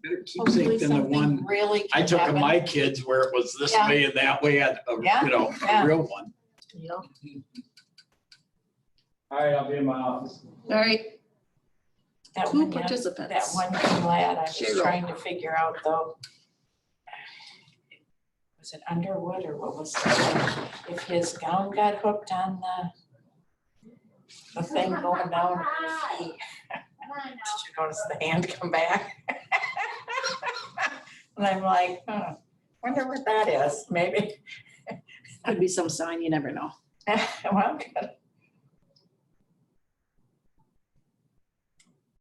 better keep Hopefully safe than the something one really I can took of happen. my kids where it was this Yeah. way and that way, a Yeah, you know, yeah. a real one. Yep. All right, I'll be in my office. All right, That two one, yeah, participants. that one lad, I was Cheryl. trying to figure out though. Was it Underwood or what was it? If his gown got hooked on the thing going down, if he, did you notice the hand come back? And I'm like, wonder what that is, maybe. Could be some sign, you never know. Well, good.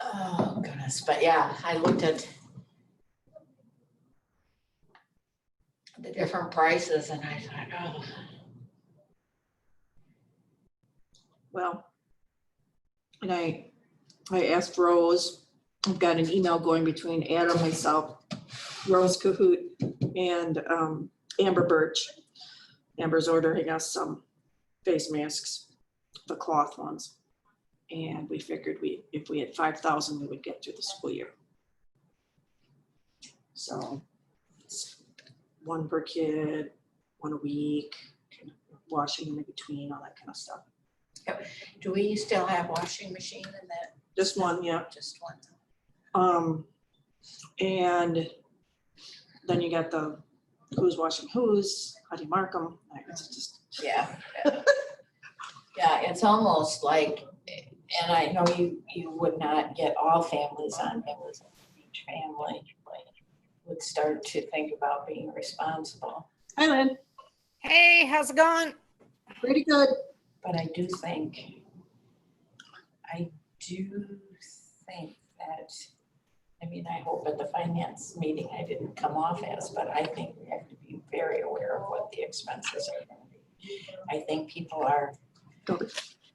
Oh, goodness, but yeah, I looked at the different prices and I thought, oh. Well, and I asked Rose, I've got an email going between Adam, myself, Rose Cahoot, and Amber Birch. Amber's ordering us some face masks, the cloth ones. And we figured if we had 5,000, we would get through the school year. So it's one per kid, one a week, kind of washing in between, all that kind of stuff. Do we still have washing machine in that? Just one, yeah. Just one. And then you got the who's washing who's, how do you mark them? It's just, Yeah. Yeah, it's almost like, and I know you would not get all families on, it was each family would start to think about being responsible. hi Lynn, Hey, how's it going? pretty good. But I do think that, I mean, I hope at the finance meeting I didn't come off as, but I think we have to be very aware of what the expenses are going to be. I think people are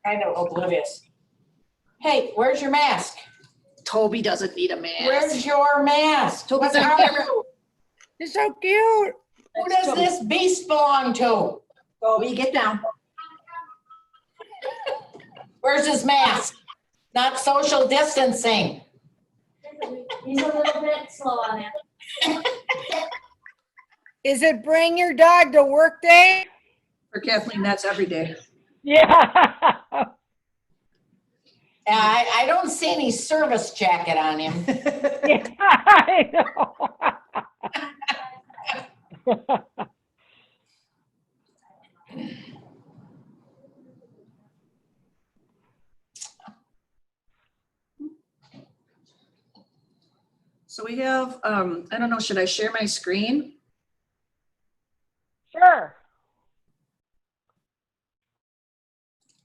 kind of oblivious. Hey, where's your mask? Toby doesn't need a mask. Where's your mask? Toby's What on are camera. you? You're so cute. Who does this beast belong to? Toby, get down. Where's his mask? Not social distancing. He's a little bit slow on it. Is it bring your dog to work day? For Kathleen, that's every day. Yeah. I don't see any service jacket on him. Yeah, I know. So we have, I don't know, should I share my screen? Sure.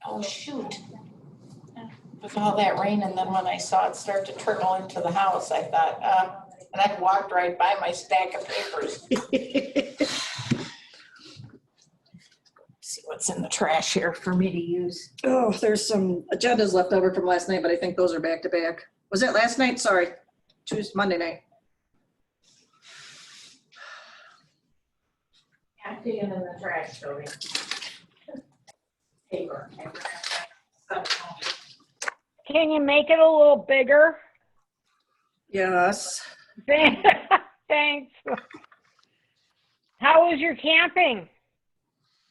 Oh, shoot. With all that rain, and then when I saw it start to trickle into the house, I thought, and I walked right by my stack of papers. See what's in the trash here for me to use. Oh, there's some agendas left over from last night, but I think those are back to back. Was it last night? Sorry, Monday night. I'm digging in the trash, Toby. Paper. Can you make it a little bigger? Yes. Thanks. How was your camping?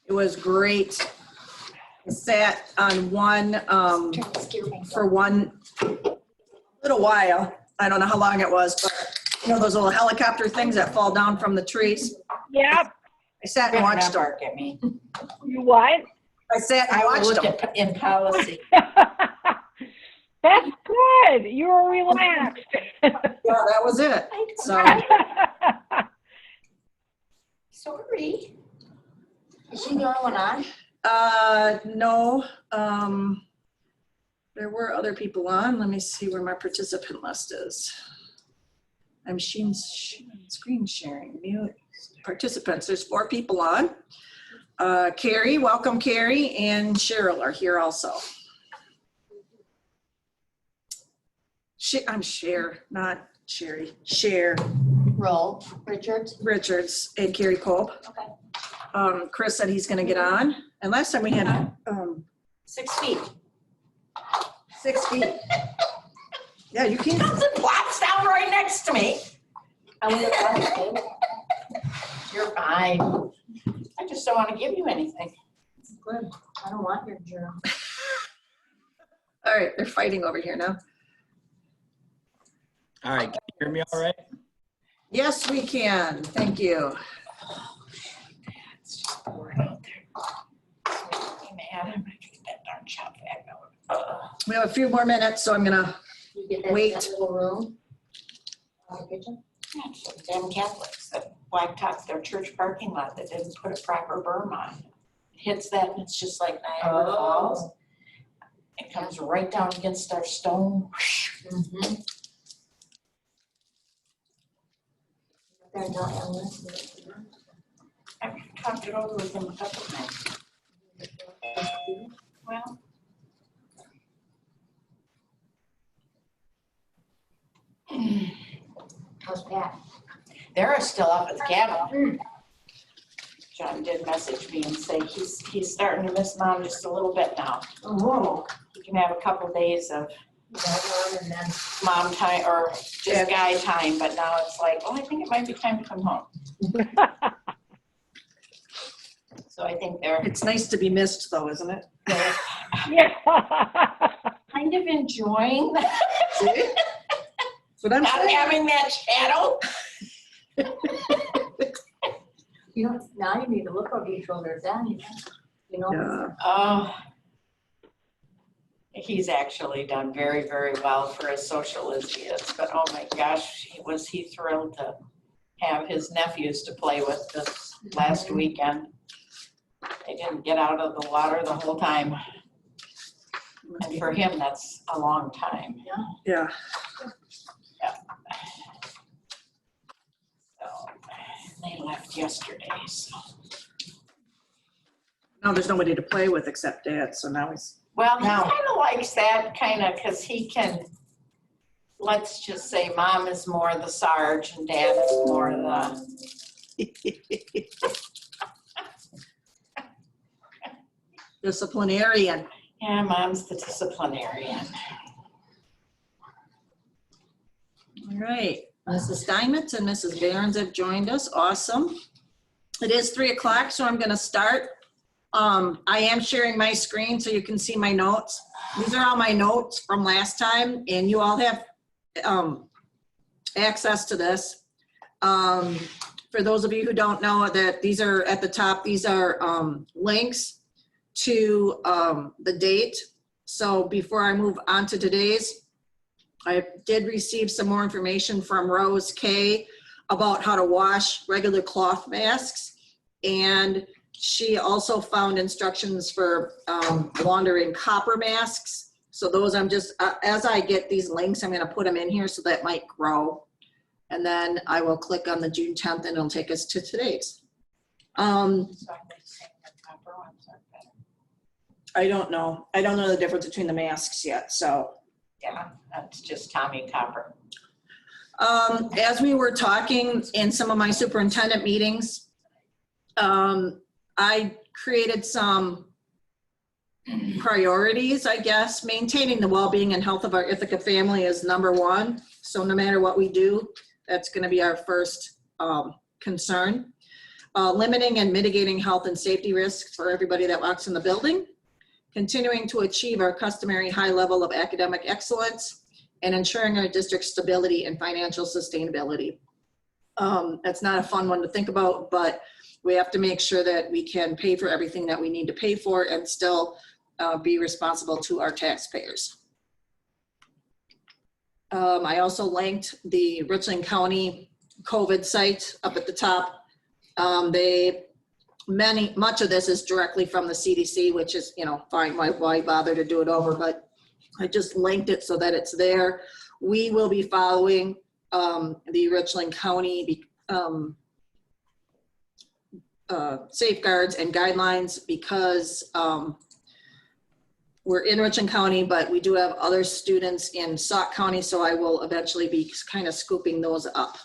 It was great. I sat on one, for one little while. I don't know how long it was, but you know those little helicopter things that fall down from the trees? Yep. I sat and Better watched not them. bark at me. You what? I sat and I will watched look them. at in policy. That's good. You were relaxed. Yeah, that was it. So, Sorry. Is she the only one on? no, there were other people on. Let me see where my participant list is. I'm screen sharing, mute participants. There's 4 people on. Carrie, welcome Carrie, and Cheryl are here also. I'm Cher, not Sherry. Cher Roll. Richards. Richards and Carrie Pope. Okay. Chris said he's gonna get on. And last time we had 6 feet. 6 feet. Yeah, you can. Comes and plops down right next to me. I was about to You're fine. I just don't want to give you anything. say, good, I don't want your germ. All right, they're fighting over here now. All right, can you hear me all right? Yes, we can. Thank you. It's just boring out there. Hey, man, I'm gonna get that darn shop back out. We have a few more minutes, so I'm gonna, You get that in Wait. that little room? The kitchen? Yeah, it's the damn Catholics that blacktopped their church parking lot that didn't put a proper berm on. It hits that and it's just like Niagara Falls. It comes right down against our stone. Mm-hmm. They're not on this. I've talked it over with them a couple times. Well, How's Pat? they're still up at the cabin. John did message me and say he's starting to miss mom just a little bit now. Oh, He can have a couple days of that one and then. mom time or just guy time, but now it's like, oh, I think it might be time to come home. So I think they're it's nice to be missed though, isn't it? Yeah. kind of enjoying that, See? That's what I'm not saying. having that shadow. You know, now you need to look over your shoulders, then, you know. Yeah. Oh, he's actually done very, very well for as social as he is, but oh my gosh, was he thrilled to have his nephews to play with this last weekend. They didn't get out of the water the whole time. And for him, that's a long time. Yeah. So they left yesterday, so. Now there's nobody to play with except Dad, so now he's. Well, he Now- kind of likes that because he can, let's just say mom is more the Sarge and dad is more the, Disciplinarian. yeah, mom's the disciplinarian. All right, Mrs. Diamonds and Mrs. Barons have joined us. Awesome. It is 3 o'clock, so I'm gonna start. I am sharing my screen so you can see my notes. These are all my notes from last time, and you all have access to this. For those of you who don't know that these are at the top, these are links to the date. So before I move on to today's, I did receive some more information from Rose K about how to wash regular cloth masks. And she also found instructions for laundering copper masks. So those I'm just, as I get these links, I'm gonna put them in here so that might grow. And then I will click on the June 10th and it'll take us to today's. So I think the copper ones are better. I don't know. I don't know the difference between the masks yet, so. Yeah, that's just Tommy Copper. As we were talking in some of my superintendent meetings, I created some priorities, I guess. Maintaining the well-being and health of our Ithaca family is #1. So no matter what we do, that's going to be our first concern. Limiting and mitigating health and safety risks for everybody that walks in the building. Continuing to achieve our customary high level of academic excellence, and ensuring our district's stability and financial sustainability. That's not a fun one to think about, but we have to make sure that we can pay for everything that we need to pay for and still be responsible to our taxpayers. I also linked the Richland County COVID site up at the top. Much of this is directly from the CDC, which is, fine, why bother to do it over, but I just linked it so that it's there. We will be following the Richland County safeguards and guidelines because we're in Richland County, but we do have other students in Sauk County, so I will eventually be kind of scooping those up.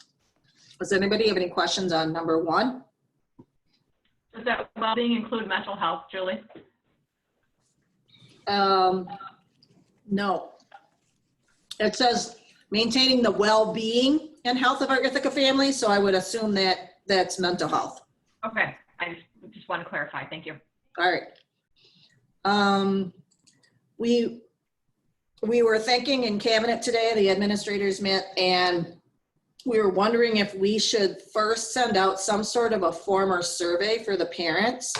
Does anybody have any questions on #1? Does that well-being include mental health, Julie? No. It says maintaining the well-being and health of our Ithaca families, so I would assume that that's mental health. Okay, I just want to clarify. Thank you. All right. We were thinking in cabinet today, the administrators met, and we were wondering if we should first send out some sort of a form or survey for the parents.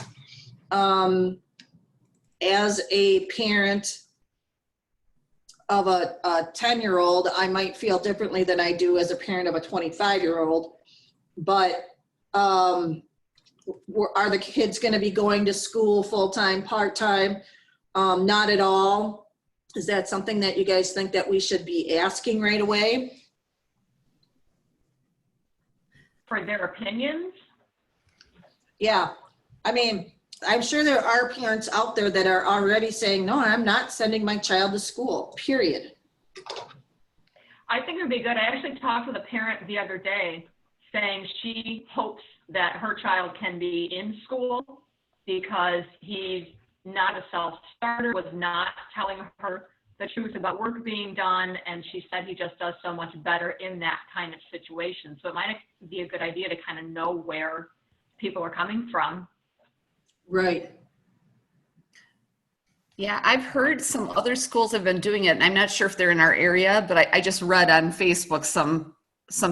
As a parent of a 10-year-old, I might feel differently than I do as a parent of a 25-year-old, but are the kids going to be going to school full-time, part-time? Not at all. Is that something that you guys think that we should be asking right away? For their opinions? Yeah, I mean, I'm sure there are parents out there that are already saying, no, I'm not sending my child to school, period. I think it would be good. I actually talked with a parent the other day saying she hopes that her child can be in school because he's not a self-starter, was not telling her the truth about work being done, and she said he just does so much better in that kind of situation. So it might be a good idea to kind of know where people are coming from. Right. Yeah, I've heard some other schools have been doing it, and I'm not sure if they're in our area, but I just read on Facebook some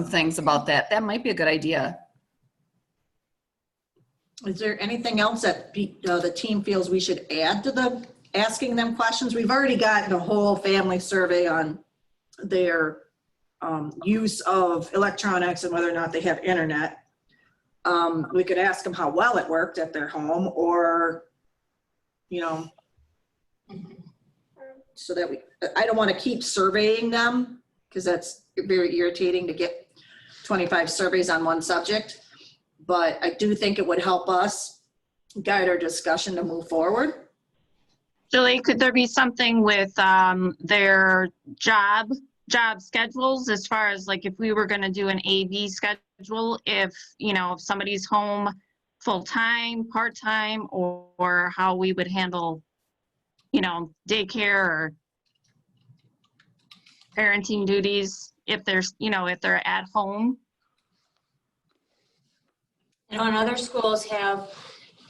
things about that. That might be a good idea. Is there anything else that the team feels we should add to the asking them questions? We've already gotten a whole family survey on their use of electronics and whether or not they have internet. We could ask them how well it worked at their home, or, you know, so that I don't want to keep surveying them because that's very irritating to get 25 surveys on one subject. But I do think it would help us guide our discussion to move forward. Julie, could there be something with their job schedules, as far as like if we were going to do an AV schedule, if, you know, if somebody's home full-time, part-time, or how we would handle, you know, daycare or parenting duties if there's, you know, if they're at home? You know, and other schools have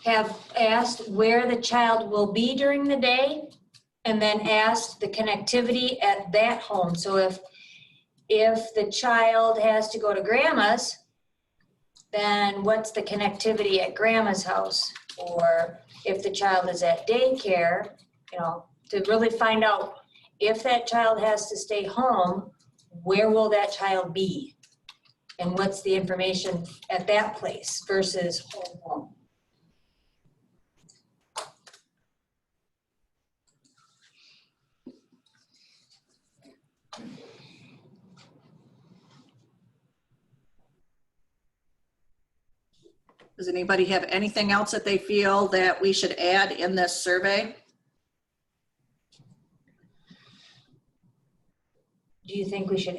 asked where the child will be during the day, and then asked the connectivity at that home. So if the child has to go to grandma's, then what's the connectivity at grandma's house? Or if the child is at daycare, you know, to really find out if that child has to stay home, where will that child be? And what's the information at that place versus home? Does anybody have anything else that they feel that we should add in this survey? Do you think we should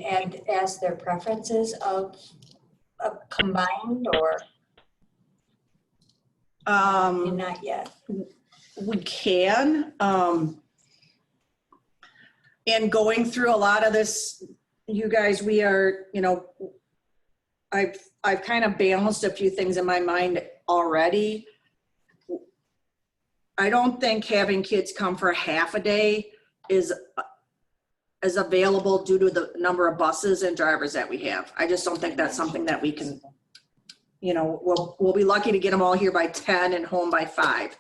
ask their preferences of combined, or not yet? We can. And going through a lot of this, you guys, we are, you know, I've kind of balanced a few things in my mind already. I don't think having kids come for half a day is available due to the number of buses and drivers that we have. I just don't think that's something that we can, you know, we'll be lucky to get them all here by 10 and home by 5.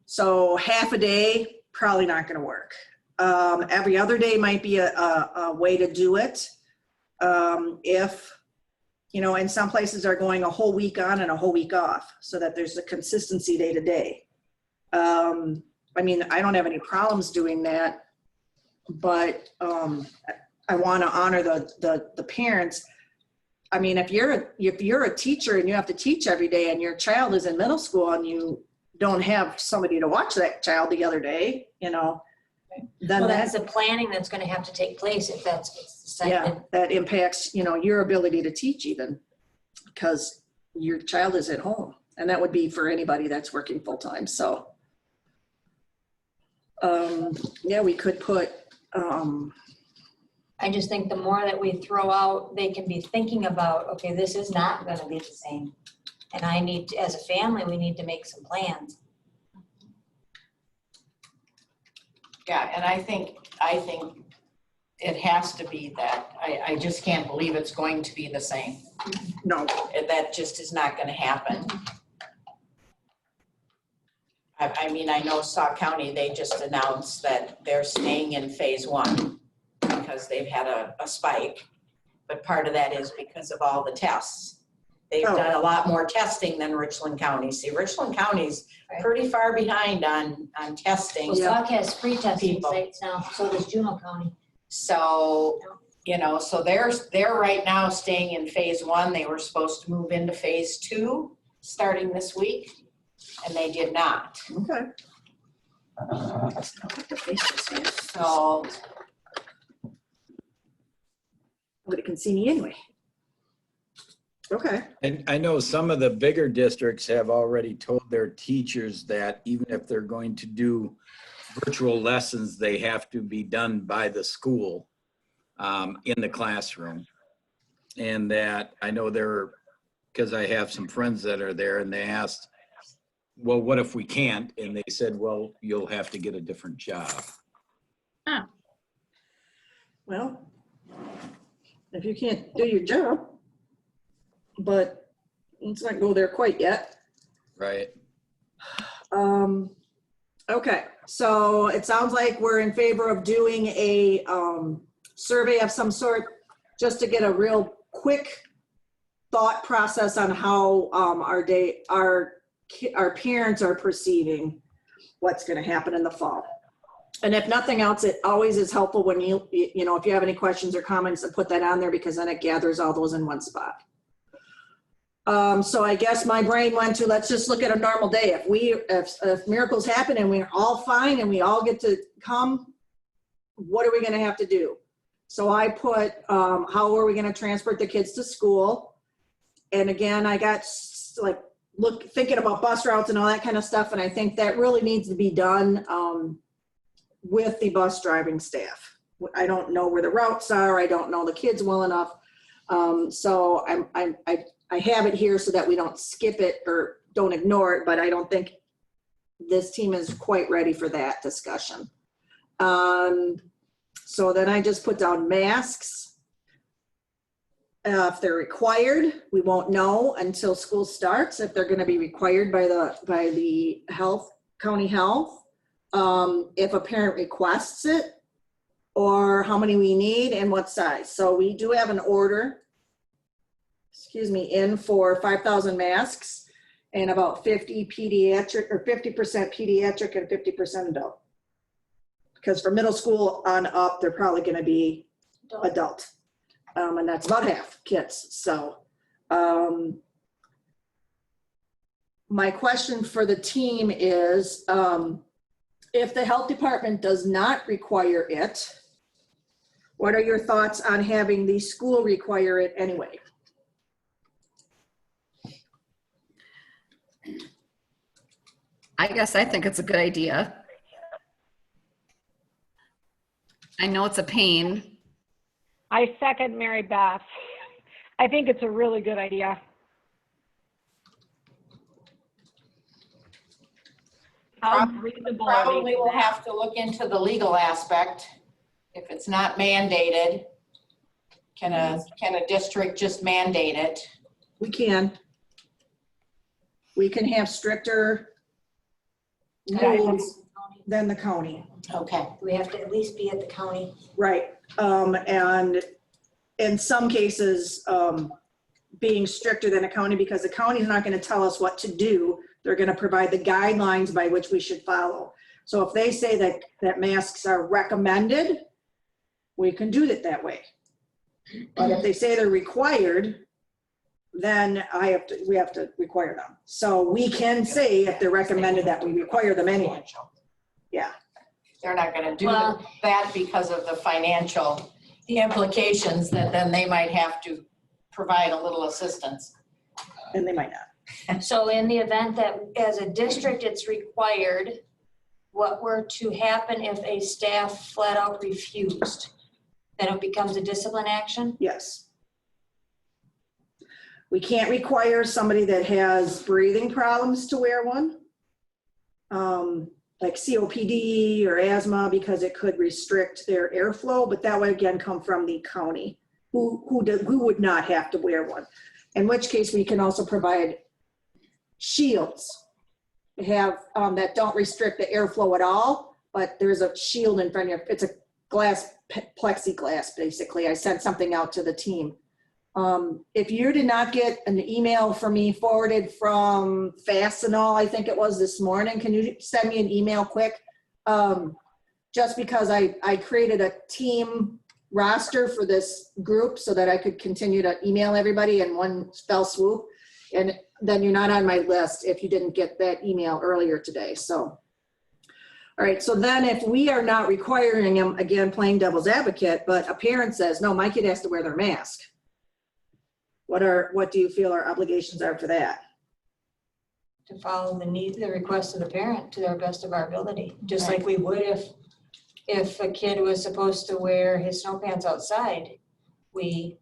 So half a day, probably not going to work. Every other day might be a way to do it. If, you know, and some places are going a whole week on and a whole week off so that there's a consistency day to day. I mean, I don't have any problems doing that, but I want to honor the parents. I mean, if you're a teacher and you have to teach every day and your child is in middle school and you don't have somebody to watch that child the other day, you know, then Well, that's the planning that's going to have to take place if that's what's decided. yeah, that impacts, you know, your ability to teach even because your child is at home, and that would be for anybody that's working full time. So yeah, we could put, I just think the more that we throw out, they can be thinking about, okay, this is not gonna be the same. And I need, to, as a family, we need to make some plans. Yeah, and I think it has to be that. I just can't believe it's going to be the same. No. That just is not gonna happen. I mean, I know Sauk County, they just announced that they're staying in phase 1 because they've had a spike. But part of that is because of all the tests. They've done a lot more testing than Richland County. See, Richland County's pretty far behind on testing. Well, Sauk has free testing People. sites now, so does Juneau County. So, you know, so they're right now staying in phase 1. They were supposed to move into phase 2 starting this week, and they did not. Okay. So, Nobody can see me anyway. Okay. And I know some of the bigger districts have already told their teachers that even if they're going to do virtual lessons, they have to be done by the school in the classroom. And that I know because I have some friends that are there, and they asked, well, what if we can't? And they said, well, you'll have to get a different job. Well, if you can't do your job, but let's not go there quite yet. Right. Okay, so it sounds like we're in favor of doing a survey of some sort, just to get a real quick thought process on how our parents are perceiving what's going to happen in the fall. And if nothing else, it always is helpful when you know, if you have any questions or comments, to put that on there, because then it gathers all those in one spot. So I guess my brain went to, let's just look at a normal day. If miracles happen and we're all fine and we all get to come, what are we going to have to do? So I put, how are we going to transport the kids to school? And again, I got like thinking about bus routes and all that kind of stuff. And I think that really needs to be done with the bus driving staff. I don't know where the routes are. I don't know the kids well enough. So I have it here so that we don't skip it or don't ignore it, but I don't think this team is quite ready for that discussion. So then I just put down masks. If they're required, we won't know until school starts if they're going to be required by the county health. If a parent requests it, or how many we need and what size. So we do have an order, in for 5,000 masks and about 50 pediatric or 50% pediatric and 50% adult. Because for middle school on up, they're probably going to be adult. And that's about half kids. So my question for the team is, if the health department does not require it, what are your thoughts on having the school require it anyway? I guess I think it's a good idea. I know it's a pain. I second Mary Beth. I think it's a really good idea. How reasonable are they probably for will that? have to look into the legal aspect. If it's not mandated, can a district just mandate it? We can. We can have stricter rules than the county. Okay. We have to at least be at the county. Right. And in some cases, being stricter than a county, because the county is not going to tell us what to do. They're going to provide the guidelines by which we should follow. So if they say that masks are recommended, we can do it that way. But if they say they're required, then we have to require them. So we can say if they're recommended that we require them anyway. Yeah. They're not gonna do Well- that because of the implications that then they might have to provide a little assistance. And they might not. So in the event that as a district it's required, what were to happen if a staff flat out refused? then it becomes a discipline action? Yes. We can't require somebody that has breathing problems to wear one. Like COPD or asthma, because it could restrict their airflow, but that would again come from the county, who would not have to wear one. In which case we can also provide shields that don't restrict the airflow at all, but there's a shield in front of you. It's a plexiglass, basically. I sent something out to the team. If you did not get an email from me forwarded from Fastenal, I think it was this morning, can you send me an email quick? Just because I created a team roster for this group so that I could continue to email everybody in one fell swoop. And then you're not on my list if you didn't get that email earlier today. So, all right, so then if we are not requiring them, again, playing devil's advocate, but a parent says, no, my kid has to wear their mask. What do you feel our obligations are for that? To follow the request of the parent to their best of our ability, just like we would if a kid was supposed to wear his snow pants outside. We,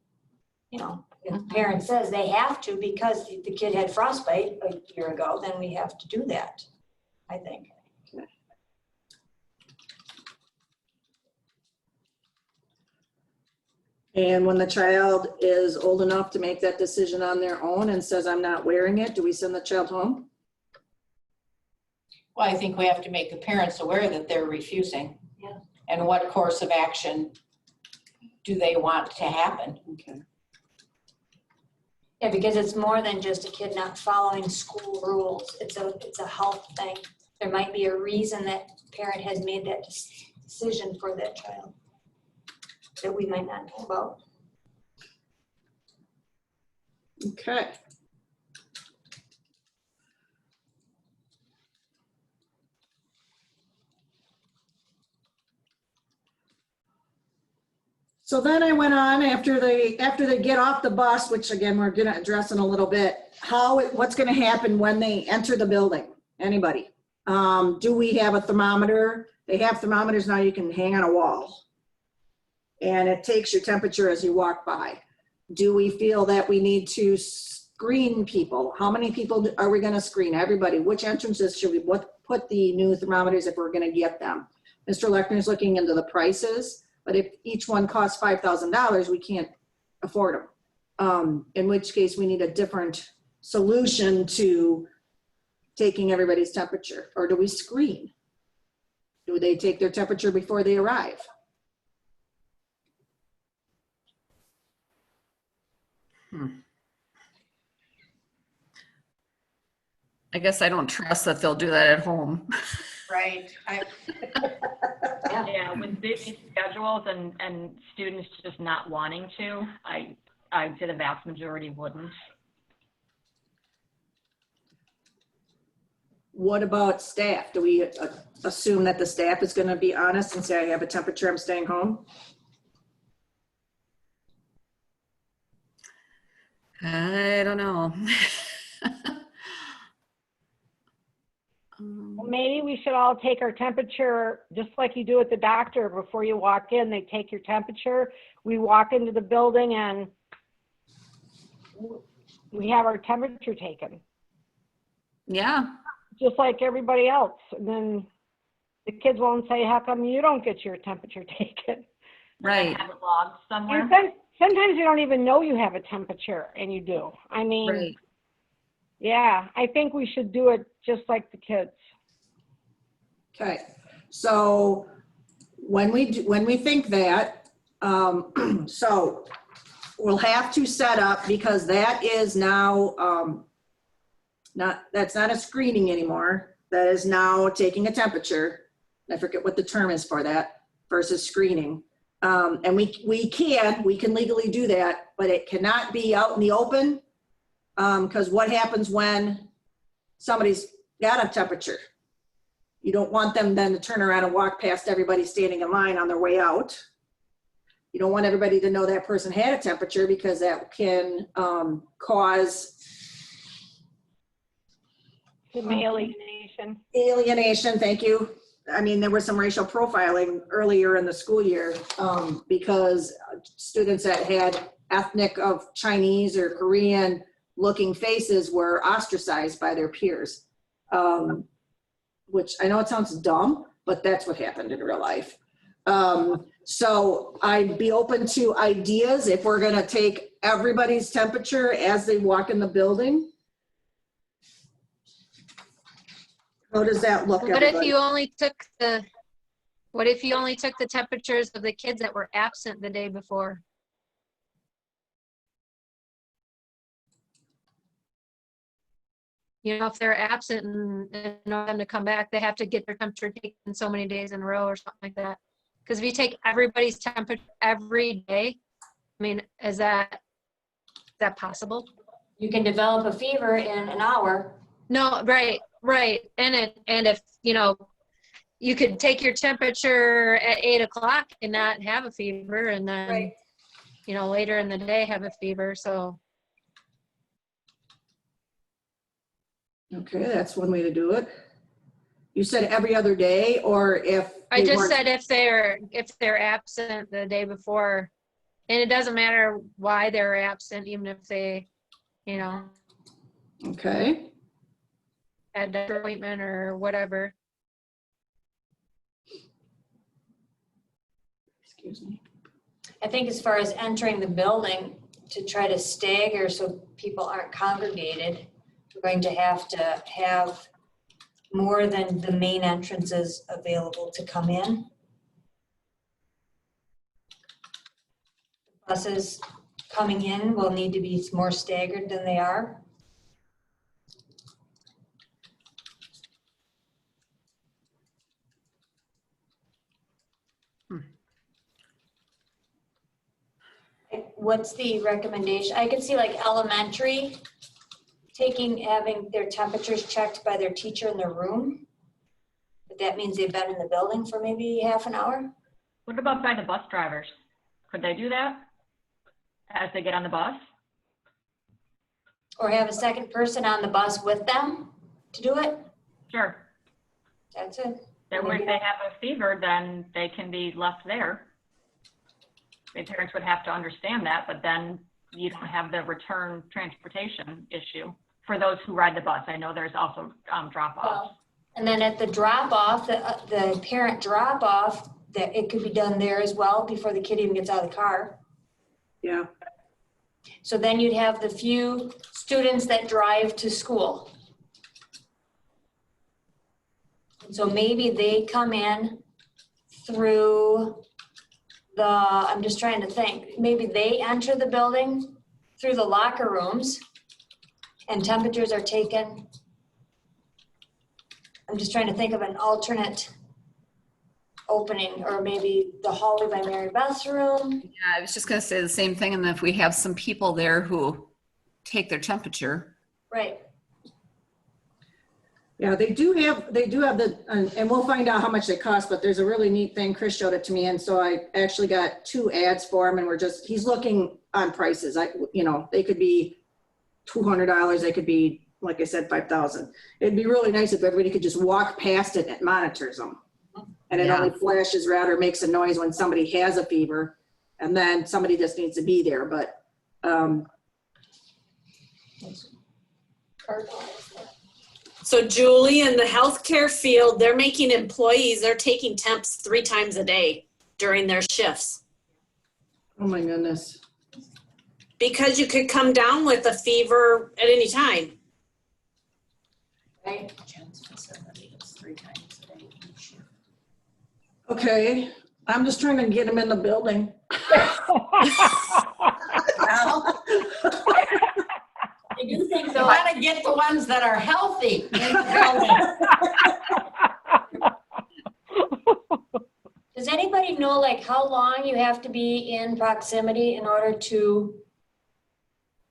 if the parent says they have to because the kid had frostbite a year ago, then we have to do that, I think. And when the child is old enough to make that decision on their own and says, I'm not wearing it, do we send the child home? Well, I think we have to make the parents aware that they're refusing. Yeah. And what course of action do they want to happen? Okay. Yeah, because it's more than just a kid not following school rules. It's a health thing. There might be a reason that parent has made that decision for that child that we might not know about. Okay. So then I went on after they get off the bus, which again, we're gonna address in a little bit, what's gonna happen when they enter the building? Anybody? Do we have a thermometer? They have thermometers now you can hang on a wall. And it takes your temperature as you walk by. Do we feel that we need to screen people? How many people are we gonna screen? Everybody. Which entrances should we put the new thermometers if we're gonna get them? Mr. Lechner's looking into the prices, but if each one costs $5,000, we can't afford them. In which case we need a different solution to taking everybody's temperature. Or do we screen? Do they take their temperature before they arrive? I guess I don't trust that they'll do that at home. Right. Yeah, with busy schedules and students just not wanting to, I'd say the vast majority wouldn't. What about staff? Do we assume that the staff is going to be honest and say, I have a temperature, I'm staying home? I don't know. Well, maybe we should all take our temperature, just like you do at the doctor. Before you walk in, they take your temperature. We walk into the building and we have our temperature taken, Yeah, just like everybody else. And then the kids won't say, how come you don't get your temperature taken? right, Have it logged somewhere. And sometimes you don't even know you have a temperature, and you do. I mean, right. yeah, I think we should do it just like the kids. Okay, so when we think that, so we'll have to set up, because that is now that's not a screening anymore. That is now taking a temperature. I forget what the term is for that versus screening. And we can legally do that, but it cannot be out in the open. Because what happens when somebody's got a temperature? You don't want them then to turn around and walk past everybody standing in line on their way out. You don't want everybody to know that person had a temperature, because that can cause Some alienation. alienation. Thank you. I mean, there was some racial profiling earlier in the school year, because students that had ethnic of Chinese or Korean looking faces were ostracized by their peers. Which I know it sounds dumb, but that's what happened in real life. So I'd be open to ideas if we're gonna take everybody's temperature as they walk in the building. How does that look, What if everybody? you only took the, what if you only took the temperatures of the kids that were absent the day before? You know, if they're absent and in order for them to come back, they have to get their temperature taken so many days in a row or something like that. Because if you take everybody's temperature every day, I mean, is that possible? You can develop a fever in an hour. No, right. And if, you know, you could take your temperature at 8 o'clock and not have a fever, and then, Right. you know, later in the day have a fever, so. Okay, that's one way to do it. You said every other day, or if I they just weren't- said if they're absent the day before, and it doesn't matter why they're absent, even if they, you know, Okay, had an appointment or whatever. excuse me. I think as far as entering the building, to try to stagger so people aren't congregated, we're going to have more than the main entrances available to come in. Buses coming in will need to be more staggered than they are. What's the recommendation? I could see like elementary having their temperatures checked by their teacher in their room. But that means they've been in the building for maybe half an hour. What about by the bus drivers? Could they do that as they get on the bus? Or have a second person on the bus with them to do it. Sure. That's it. That way, if they have a fever, then they can be left there. The parents would have to understand that, but then you don't have the return transportation issue for those who ride the bus. I know there's also drop-offs. And then at the drop-off, the parent drop-off, that it could be done there as well before the kid even gets out of the car. Yeah, So then you'd have the few students that drive to school. And so maybe they come in through I'm just trying to think, maybe they enter the building through the locker rooms and temperatures are taken. I'm just trying to think of an alternate opening, or maybe the hallway by Mary Beth's room. Yeah, I was just gonna say the same thing, and if we have some people there who take their temperature. Right. yeah, they do have the, and we'll find out how much they cost, but there's a really neat thing. Chris showed it to me, and so I actually got 2 ads for him, and he's looking on prices. They could be $200, they could be, like I said, $5,000. It'd be really nice if everybody could just walk past it and it monitors them. And it only flashes red or makes a noise when somebody has a fever, and then somebody just needs to be there, but, So Julie, in the healthcare field, they're making employees, they're taking temps 3 times a day during their shifts. oh my goodness. Because you could come down with a fever at any time. Right. Jen's facility is 3 times a day each year. Okay, I'm just trying to get them in the building. Well, I do think you so. want to get the ones that are healthy in the building. Does anybody know like how long you have to be in proximity in order to,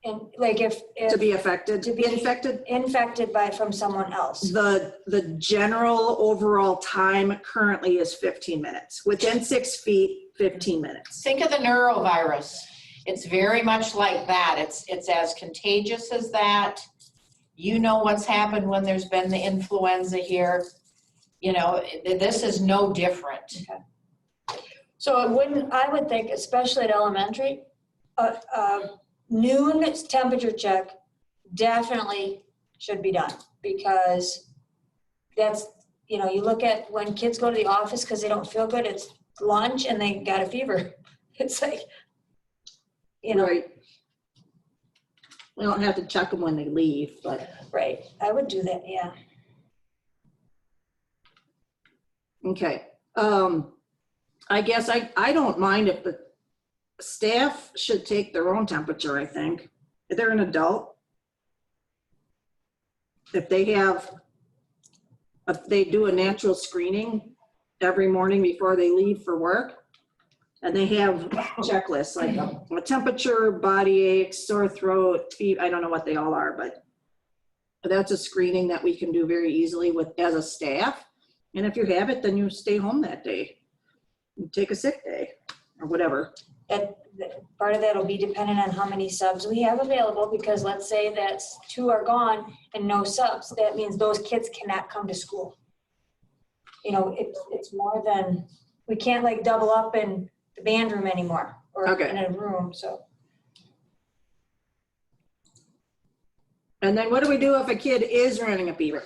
and like if To be affected, To be- infected. infected from someone else? The general overall time currently is 15 minutes. Within 6 feet, 15 minutes. Think of the neurovirus. It's very much like that. It's as contagious as that. You know what's happened when there's been the influenza here. You know, this is no different. So it wouldn't, I would think, especially at elementary, noon temperature check definitely should be done, because that's, you know, you look at when kids go to the office because they don't feel good, it's lunch and they got a fever. It's like, you know. Right. We don't have to check them when they leave, but. Right, I would do that, yeah. Okay. I guess I don't mind if the staff should take their own temperature, I think. If they're an adult. If they do a natural screening every morning before they leave for work, and they have checklists like a temperature, body aches, sore throat, fever, I don't know what they all are, but that's a screening that we can do very easily as a staff. And if you have it, then you stay home that day. You take a sick day or whatever. Part of that will be dependent on how many subs we have available, because let's say that 2 are gone and no subs, that means those kids cannot come to school. You know, it's more than, we can't like double up in the band room anymore, or Okay. in a room, so. And then what do we do if a kid is running a fever?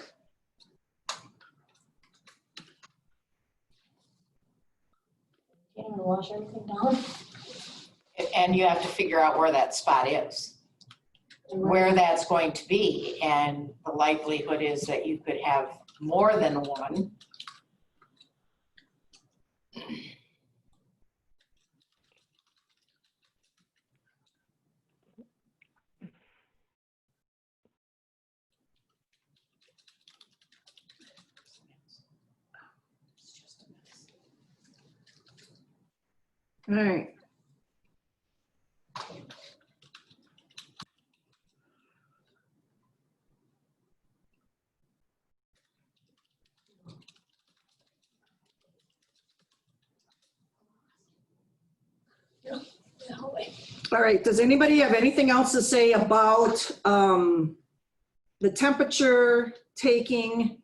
Can't even wash everything down. And you have to figure out where that spot is, where that's going to be. And the likelihood is that you could have more than one. All right. All right, does anybody have anything else to say about the temperature taking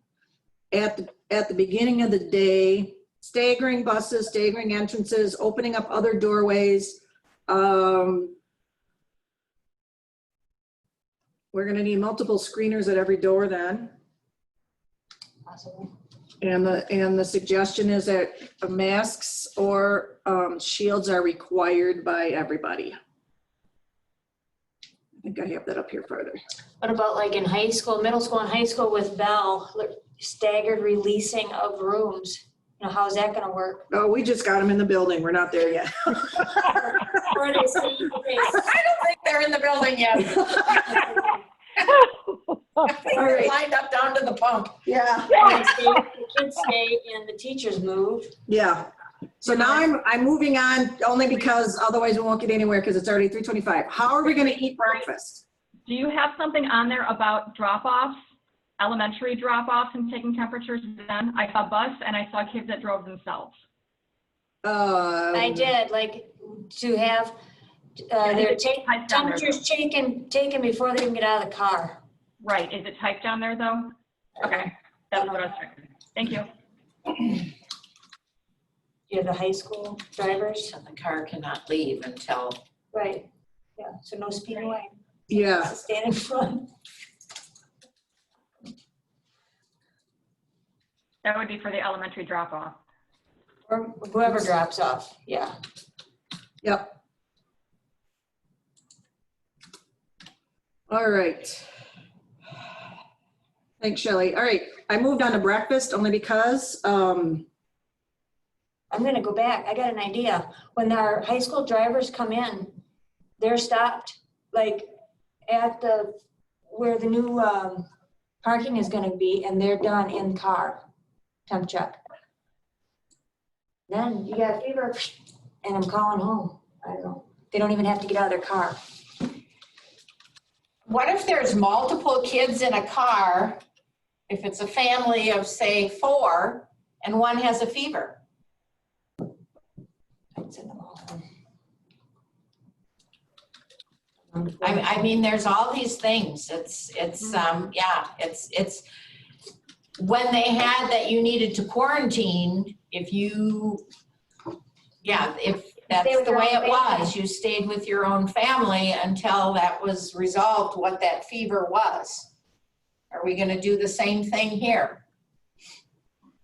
at the beginning of the day, staggering buses, staggering entrances, opening up other doorways? We're gonna need multiple screeners at every door then. Possible. And the suggestion is that masks or shields are required by everybody. I think I have that up here further. What about like in high school, middle school and high school with Bell, staggered releasing of rooms? You know, how's that gonna work? Oh, we just got them in the building. We're not there yet. Or are they saying, okay, I don't think they're in the building yet. I think All they're right. lined up down to the pump. Yeah. the kids stay and the teachers move? Yeah. So now I'm moving on only because otherwise we won't get anywhere because it's already 3:25. How are we going to eat breakfast? Do you have something on there about drop-offs, elementary drop-offs and taking temperatures then? I saw bus and I saw kids that drove themselves. I did, like, to have their temperatures taken before they even get out of the car. Right, is it typed down there though? Okay, that's what I was trying. Thank you. You have the high school drivers? And the car cannot leave until. Right, yeah, so no speeding away. Yeah. Stand in front. That would be for the elementary drop-off. Or whoever drops off, yeah. Yep. All right. Thanks, Shelley. All right, I moved on to breakfast only because, I'm gonna go back, I got an idea. When our high school drivers come in, they're stopped, like, at where the new parking is gonna be, and they're done in car, temp check. Then you got a fever, and I'm calling home. I don't know, they don't even have to get out of their car. What if there's multiple kids in a car, if it's a family of, say, 4, and one has a fever? I'd send them all home. I mean, there's all these things. It's when they had that you needed to quarantine, if that's the way it was, you stayed with your own family until that was resolved, what that fever was. Are we gonna do the same thing here?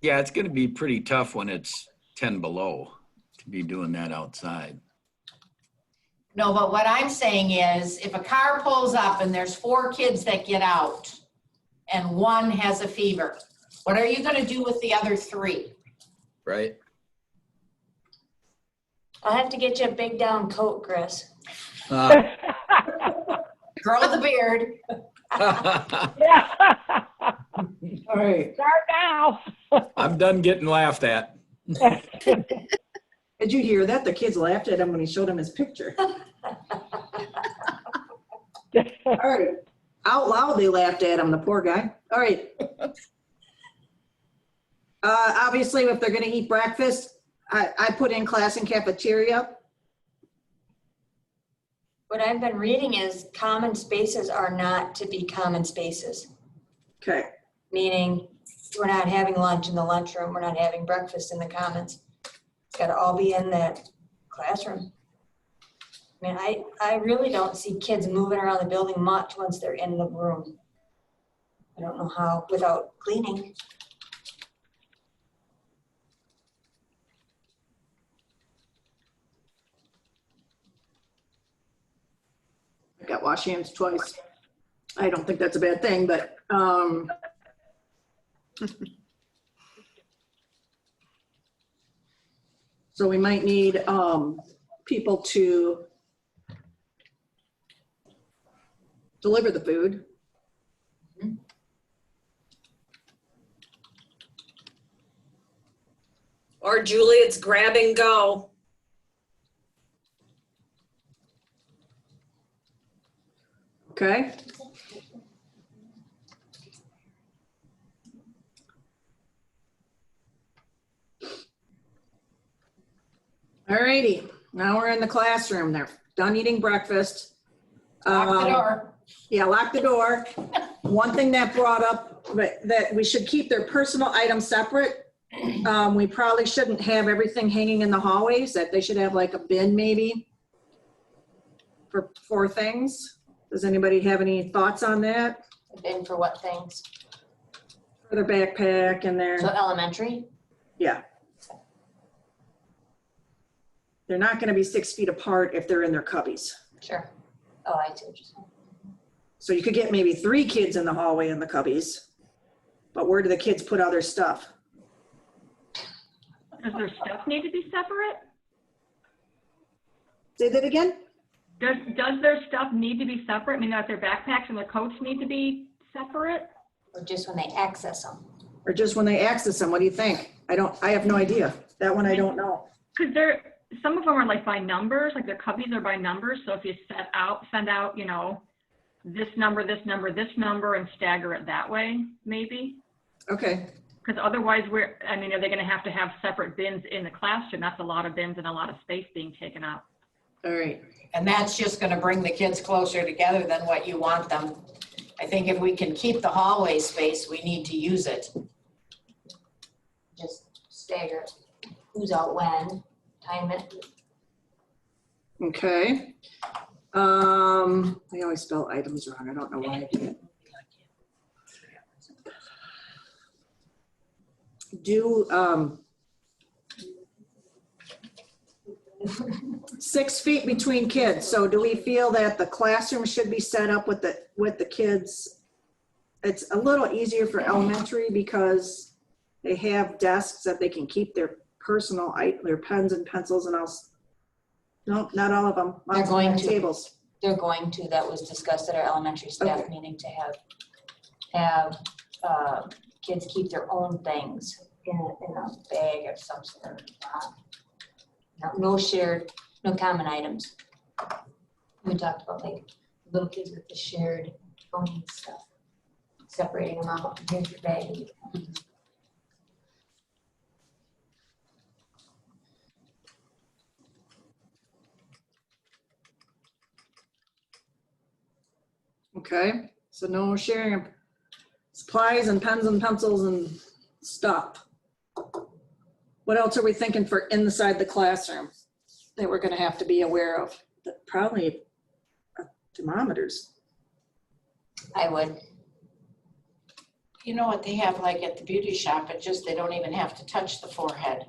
Yeah, it's gonna be pretty tough when it's 10 below to be doing that outside. No, but what I'm saying is, if a car pulls up and there's 4 kids that get out and 1 has a fever, what are you gonna do with the other 3? Right? I'll have to get you a big down coat, Chris. Grow the beard. Yeah. All right. Start now. I'm done getting laughed at. Did you hear that? The kids laughed at him when he showed him his picture. All right. Out loud, they laughed at him, the poor guy. All right. Obviously, if they're gonna eat breakfast, I put in class and cafeteria. What I've been reading is common spaces are not to be common spaces, Okay. meaning we're not having lunch in the lunchroom, we're not having breakfast in the commons. It's gotta all be in that classroom. I mean, I really don't see kids moving around the building much once they're in the room. I don't know how, without cleaning. I got wash hands twice. I don't think that's a bad thing, but so we might need people to deliver the food. Or Julie, it's grab and go. Okay. All righty, now we're in the classroom. They're done eating breakfast. Lock the door. Yeah, lock the door. One thing that brought up that we should keep their personal items separate. We probably shouldn't have everything hanging in the hallways, that they should have like a bin maybe for things. Does anybody have any thoughts on that? Been for what things? For their backpack and their, So elementary? yeah. They're not gonna be 6 feet apart if they're in their cubbies. Sure. Oh, I see what you're saying. So you could get maybe 3 kids in the hallway in the cubbies, but where do the kids put other stuff? Does their stuff need to be separate? Say that again? Does their stuff need to be separate? I mean, does their backpacks and their coats need to be separate? Or just when they access them. Or just when they access them? What do you think? I have no idea. That one I don't know. Because some of them are like by numbers, like their cubbies are by numbers. So if you send out, you know, this number, this number, this number, and stagger it that way, maybe. Okay. Because otherwise, are they going to have separate bins in the classroom? That's a lot of bins and a lot of space being taken up. All right. And that's just gonna bring the kids closer together than what you want them. I think if we can keep the hallway space, we need to use it. Just stagger it. Who's out when, time it. Okay. I always spell items wrong. I don't know why I do it. Do 6 feet between kids. So do we feel that the classroom should be set up with the kids? It's a little easier for elementary because they have desks that they can keep their personal their pens and pencils and else. No, not all of them. They're going to. Tables. They're going to, that was discussed at our elementary staff meeting, to have kids keep their own things in a bag of some sort. No shared, no common items. We talked about like little kids with the shared phone stuff, separating them out. Here's your bag. Okay, so no sharing. Supplies and pens and pencils and stuff. What else are we thinking for inside the classroom that we're gonna have to be aware of? Probably thermometers. I would. You know what they have like at the beauty shop, it just, they don't even have to touch the forehead.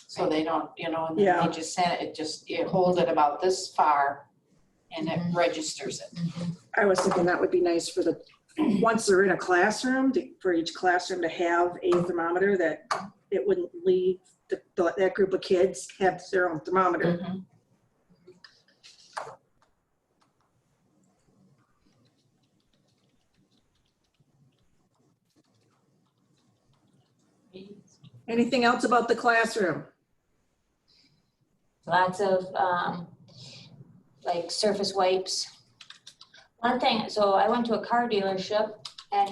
So they don't, you know, and then Yeah. they just send it, you hold it about this far and it registers it. I was thinking that would be nice for once they're in a classroom, for each classroom to have a thermometer, that it wouldn't leave that group of kids have their own thermometer. Mhm. Anything else about the classroom? Lots of, like surface wipes. One thing, so I went to a car dealership and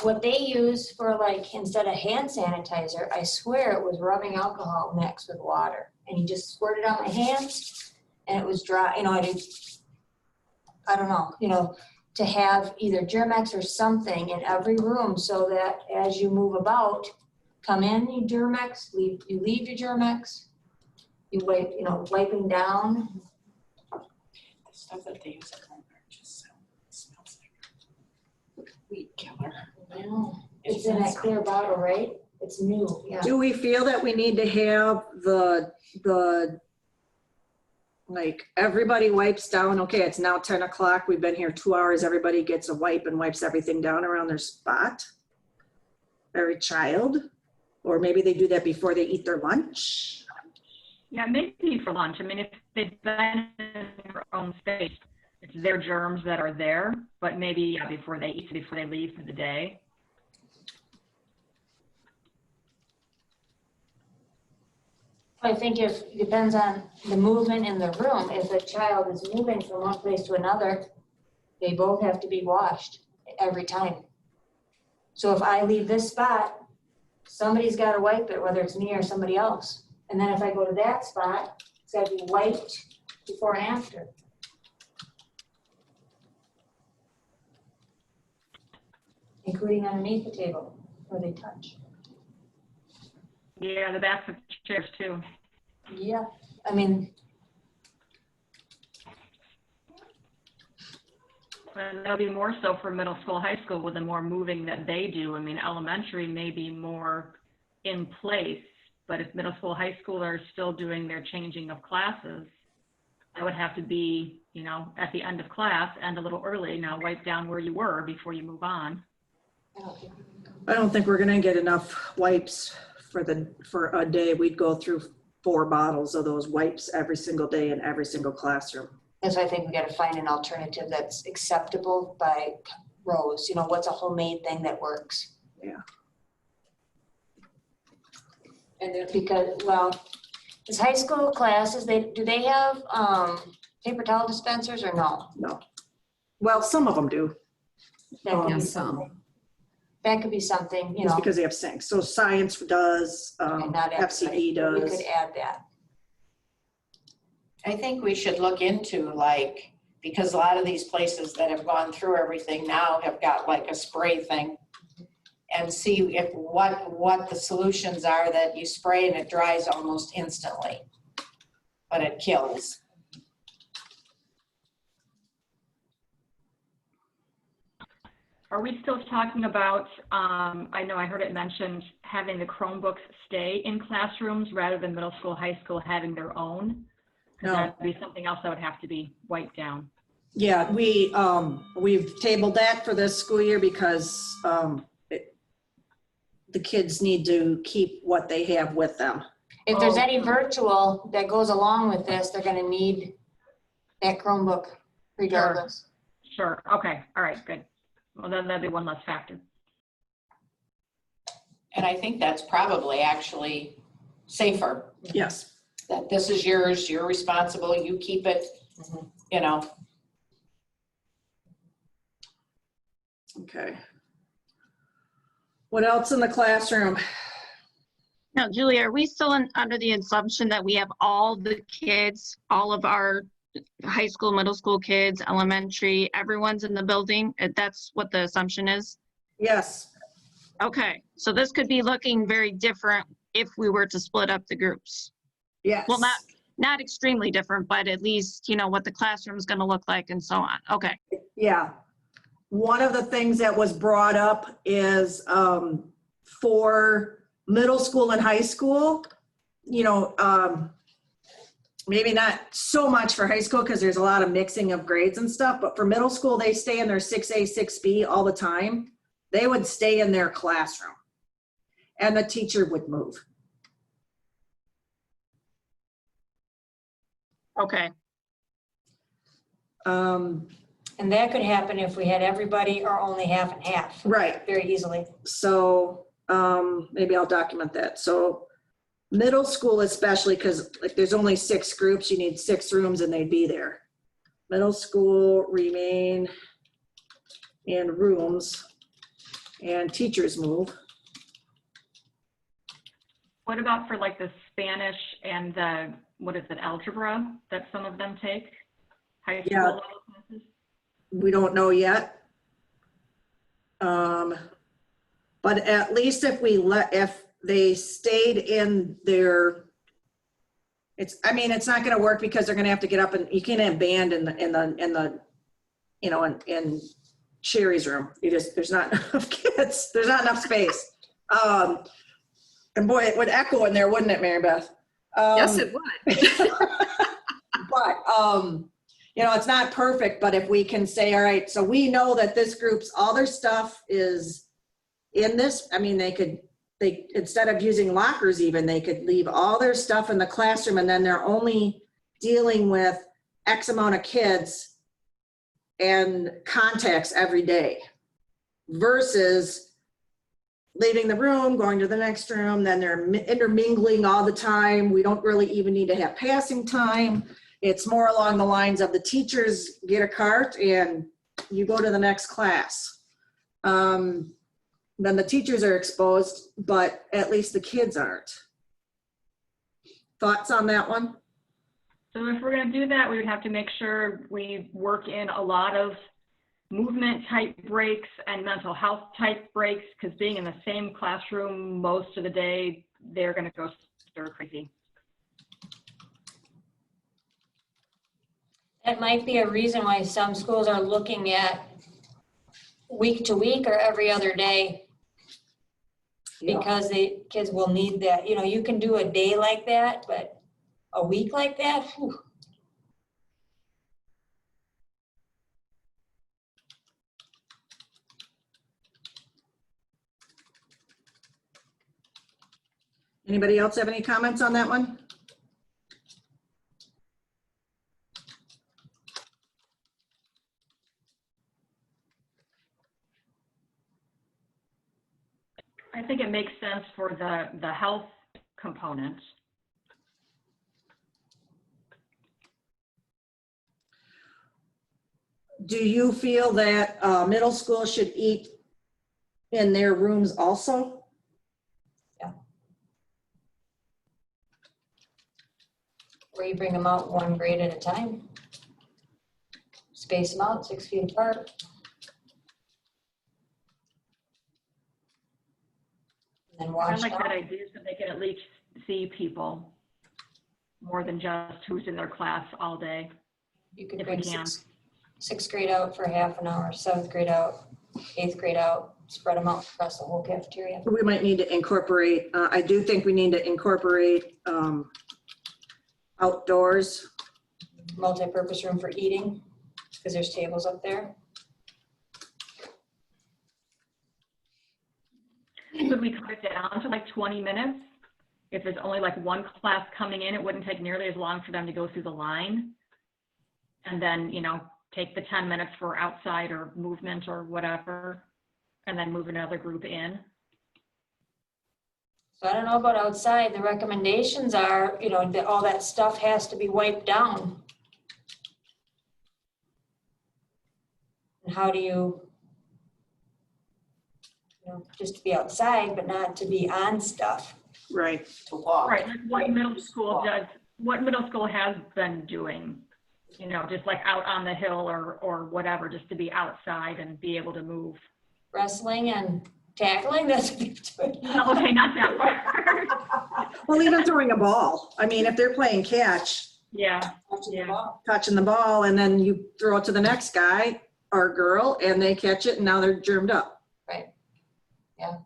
what they use for like, instead of hand sanitizer, I swear it was rubbing alcohol mixed with water. And he just squirted on my hands and it was dry, you know, I don't know, you know, to have either Germex or something in every room so that as you move about, come in, you Germex, you leave your Germex, you wipe, you know, wiping down. The stuff that they use at home just smells like weed killer. It's in that clear bottle, right? It's new, yeah. Do we feel that we need to have the like, everybody wipes down, okay, it's now 10 o'clock, we've been here 2 hours, everybody gets a wipe and wipes everything down around their spot? Every child? Or maybe they do that before they eat their lunch? Yeah, maybe for lunch. I mean, if they've been in their own space, it's their germs that are there, but maybe before they eat, before they leave for the day. I think it depends on the movement in the room. If a child is moving from one place to another, they both have to be washed every time. So if I leave this spot, somebody's got to wipe it, whether it's me or somebody else. And then if I go to that spot, it's got to be wiped before and after. Including underneath the table where they touch. Yeah, the backs of chairs too. Yeah, I mean, And that'll be more so for middle school, high school with the more moving that they do. I mean, elementary may be more in place, but if middle school, high school are still doing their changing of classes, that would have to be, you know, at the end of class and a little early. Now wipe down where you were before you move on. I don't think we're gonna get enough wipes for a day. We'd go through 4 bottles of those wipes every single day in every single classroom. that's why I think we got to find an alternative that's acceptable by Rose. You know, what's a homemade thing that works? Yeah. And then because, well, these high school classes, do they have paper towel dispensers or no? No. Well, some of them do, That could Yeah, be some. something. That could be something, you just know. because they have sinks. So science does, and not everybody, FCE but we does. could add that. I think we should look into like, because a lot of these places that have gone through everything now have got like a spray thing. And see if what the solutions are that you spray and it dries almost instantly, but it kills. Are we still talking about, I know I heard it mentioned, having the Chromebooks stay in classrooms rather than middle school, high school having their own? No. That'd be something else that would have to be wiped down. Yeah, we've tabled that for this school year because the kids need to keep what they have with them. If there's any virtual that goes along with this, they're gonna need that Chromebook regardless. Sure, okay, all right, good. Well, then that'd be one less factor. And I think that's probably actually safer, Yes. that this is yours, you're responsible, you keep it, you know. Okay. What else in the classroom? Now, Julie, are we still under the assumption that we have all the kids, all of our high school, middle school kids, elementary, everyone's in the building? That's what the assumption is? Yes, Okay, so this could be looking very different if we were to split up the groups. yes. Well, not extremely different, but at least, you know, what the classroom's gonna look like and so on. Okay. Yeah. One of the things that was brought up is for middle school and high school, you know, maybe not so much for high school because there's a lot of mixing of grades and stuff, but for middle school, they stay in their 6A, 6B all the time. They would stay in their classroom and the teacher would move. Okay. And that could happen if we had everybody or only half and half, Right. very easily. So maybe I'll document that. So middle school especially, because like there's only 6 groups, you need 6 rooms and they'd be there. Middle school remain in rooms and teachers move. What about for like the Spanish and the, what is it, algebra that some of them take? High school Yeah. level classes? We don't know yet. But at least if they stayed in their, I mean, it's not gonna work because they're gonna have to get up and you can't have band in the, you know, in Sherry's room. There's not enough kids. There's not enough space. And boy, it would echo in there, wouldn't it, Mary Beth? Yes, it would. But, you know, it's not perfect, but if we can say, all right, so we know that this group's, all their stuff is in this, I mean, they instead of using lockers even, they could leave all their stuff in the classroom and then they're only dealing with X amount of kids and contacts every day versus leaving the room, going to the next room, then they're intermingling all the time. We don't really even need to have passing time. It's more along the lines of the teachers get a cart and you go to the next class. Then the teachers are exposed, but at least the kids aren't. Thoughts on that one? So if we're going to do that, we would have to make sure we work in a lot of movement type breaks and mental health type breaks, because being in the same classroom most of the day, they're going to go stir crazy. That might be a reason why some schools are looking at week to week or every other day, because the kids will need that. You know, you can do a day like that, but a week like that, whew. Anybody else have any comments on that one? I think it makes sense for the health component. Do you feel that middle school should eat in their rooms also? Where you bring them out one grade at a time. Space them out 6 feet apart. And then I watch like them. that idea, so they can at least see people more than just who's in their class all day. You could if we bring can. sixth grade out for half an hour, 7th grade out, 8th grade out, spread them out across the whole cafeteria. We might need to incorporate, I do think we need to incorporate outdoors. Multi-purpose room for eating, because there's tables up there. Could we cut it down to like 20 minutes? If there's only like one class coming in, it wouldn't take nearly as long for them to go through the line. And then, you know, take the 10 minutes for outside or movement or whatever, and then move another group in. So I don't know about outside. The recommendations are, you know, that all that stuff has to be wiped down. And how do you know, just to be outside, but not to be on stuff. Right. To walk. Right, like what middle school does, what middle school has been doing, you know, just like out on the hill or whatever, just to be outside and be able to move. wrestling and tackling, that's what they're doing. Okay, not that part. Well, even throwing a ball. I mean, if they're playing catch, Yeah, touching the ball, and then you throw it to the next guy or girl, and they catch it, and now they're germed up. Right. Yeah.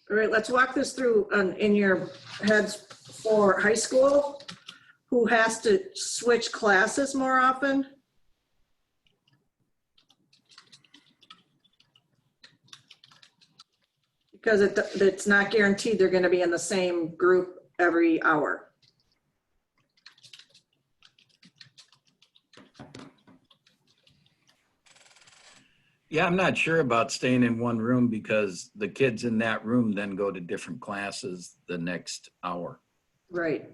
All right, let's walk this through in your heads for high school. Who has to switch classes more often? Because it's not guaranteed they're going to be in the same group every hour. Yeah, I'm not sure about staying in one room because the kids in that room then go to different classes the next hour. Right.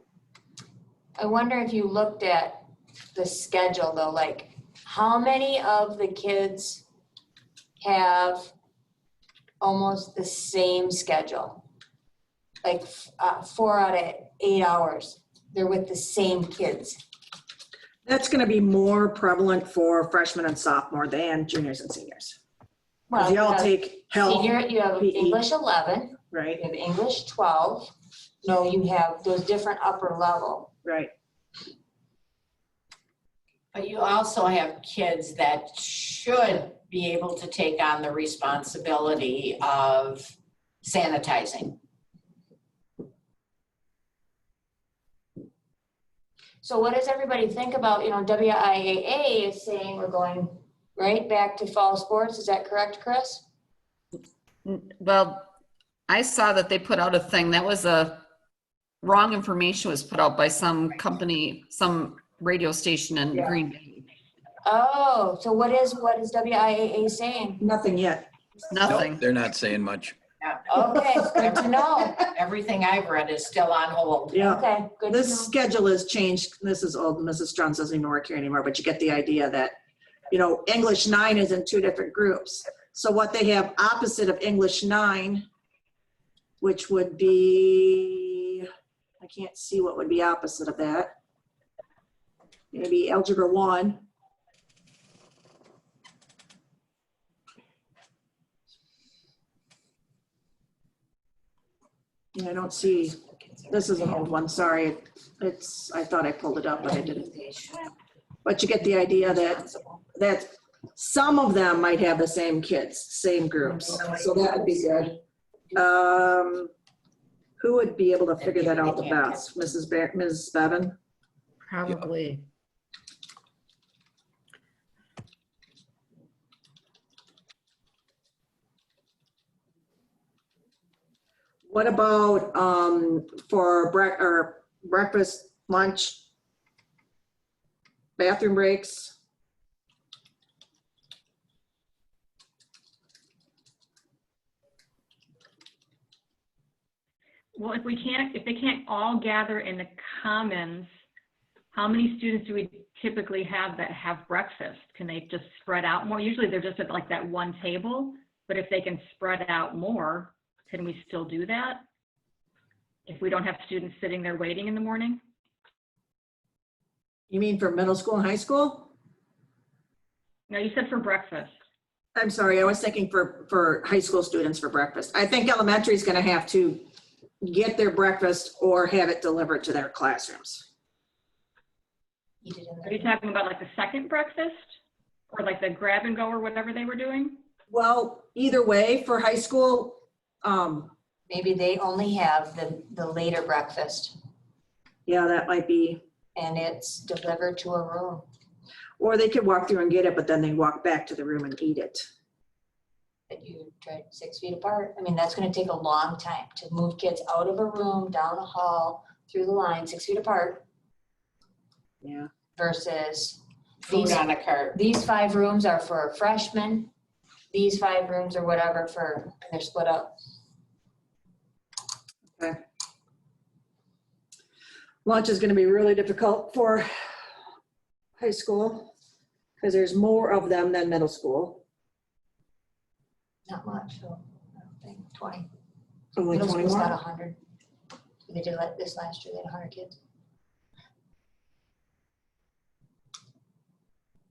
I wonder if you looked at the schedule though, like how many of the kids have almost the same schedule? Like 4 out of 8 hours, they're with the same kids. That's going to be more prevalent for freshmen and sophomore than juniors and seniors. Well, You all you have take health, senior, you have PE. English 11, right? you have English 12. No, you have those different upper level. Right. But you also have kids that should be able to take on the responsibility of sanitizing. So what does everybody think about, WIAA is saying we're going right back to fall sports. Is that correct, Chris? Well, I saw that they put out a thing that was wrong information was put out by some company, some radio station in Green Bay. Oh, so what is WIAA saying? Nothing yet. Nothing. Nope, they're not saying much. Yeah. Okay, good to know. Everything I've read is still on hold. Yeah. Okay, good to This know. schedule has changed. This is old. Mrs. Strunz doesn't even work here anymore, but you get the idea that, English 9 is in 2 different groups. So what they have opposite of English 9, which would be, I can't see what would be opposite of that. Maybe Algebra 1. Yeah, I don't see, this is an old one, sorry. I thought I pulled it up, but I didn't. But you get the idea that some of them might have the same kids, same groups. So that would be good. Who would be able to figure that out the best? Mrs. Bevan? Probably. What about for breakfast, lunch, bathroom breaks? well, if they can't all gather in the commons, how many students do we typically have that have breakfast? Can they just spread out more? Usually they're just at like that one table, but if they can spread out more, can we still do that? If we don't have students sitting there waiting in the morning? You mean for middle school and high school? No, you said for breakfast. I'm sorry, I was thinking for high school students for breakfast. I think elementary is going to have to get their breakfast or have it delivered to their classrooms. Eat it in Are there. you talking about like the second breakfast or like the grab and go or whatever they were doing? Well, either way, for high school, Maybe they only have the later breakfast yeah, that might be, and it's delivered to a room. or they could walk through and get it, but then they walk back to the room and eat it. That you try 6 feet apart. I mean, that's gonna take a long time to move kids out of a room, down a hall, through the line, 6 feet apart Yeah. versus Food on a cart. these 5 rooms are for freshmen. These 5 rooms or whatever they're split up. Okay. Lunch is going to be really difficult for high school because there's more of them than middle school. Not much, so I don't think 20. Only Middle 20 school's got more? 100. They did like this last year, they had 100 kids.